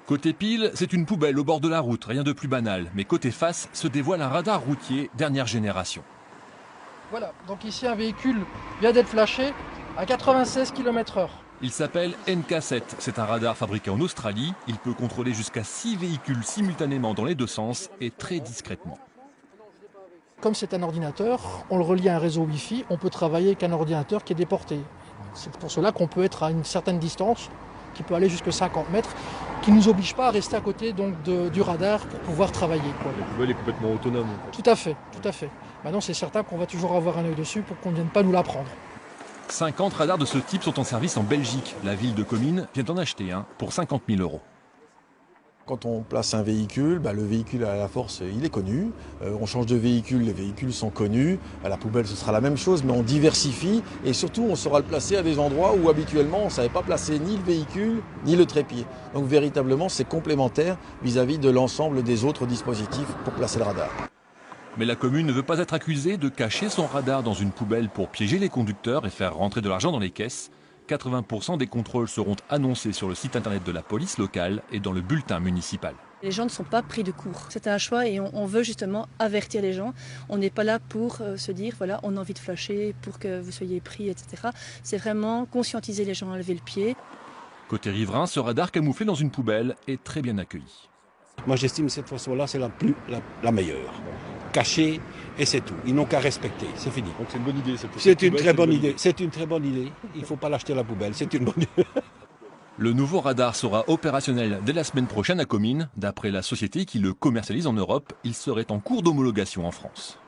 Côté pile, c'est une poubelle au bord de la route, rien de plus banal. Mais côté face, se dévoile un radar routier dernière génération. Voilà, donc ici un véhicule vient d'être flashé à 96 km/h. Il s'appelle NK7. C'est un radar fabriqué en Australie. Il peut contrôler jusqu'à 6 véhicules simultanément dans les deux sens et très discrètement. Comme c'est un ordinateur, on le relie à un réseau Wi-Fi, on peut travailler avec un ordinateur qui est déporté. C'est pour cela qu'on peut être à une certaine distance, qui peut aller jusqu'à 50 mètres, qui ne nous oblige pas à rester à côté donc, du radar pour pouvoir travailler. Quoi. La poubelle est complètement autonome. Tout à fait, tout à fait. Maintenant, c'est certain qu'on va toujours avoir un œil dessus pour qu'on ne vienne pas nous la prendre. 50 radars de ce type sont en service en Belgique. La ville de Comines vient d'en acheter un pour 50 000 €. Quand on place un véhicule, le véhicule à la force, il est connu. On change de véhicule, les véhicules sont connus. À la poubelle, ce sera la même chose, mais on diversifie. Et surtout, on saura le placer à des endroits où habituellement, on ne savait pas placer ni le véhicule, ni le trépied. Donc véritablement, c'est complémentaire vis-à-vis de l'ensemble des autres dispositifs pour placer le radar. Mais la commune ne veut pas être accusée de cacher son radar dans une poubelle pour piéger les conducteurs et faire rentrer de l'argent dans les caisses. 80% des contrôles seront annoncés sur le site internet de la police locale et dans le bulletin municipal. Les gens ne sont pas pris de court. C'est un choix et on veut justement avertir les gens. On n'est pas là pour se dire, voilà, on a envie de flasher pour que vous soyez pris, etc. C'est vraiment conscientiser les gens à lever le pied. Côté riverain, ce radar camouflé dans une poubelle est très bien accueilli. Moi j'estime que cette façon-là, c'est la meilleure. Caché et c'est tout. Ils n'ont qu'à respecter, c'est fini. Donc c'est une bonne idée. C'est une très bonne idée. C'est une très bonne idée. Il ne faut pas l'acheter à la poubelle, c'est une bonne idée. Le nouveau radar sera opérationnel dès la semaine prochaine à Comines. D'après la société qui le commercialise en Europe, il serait en cours d'homologation en France.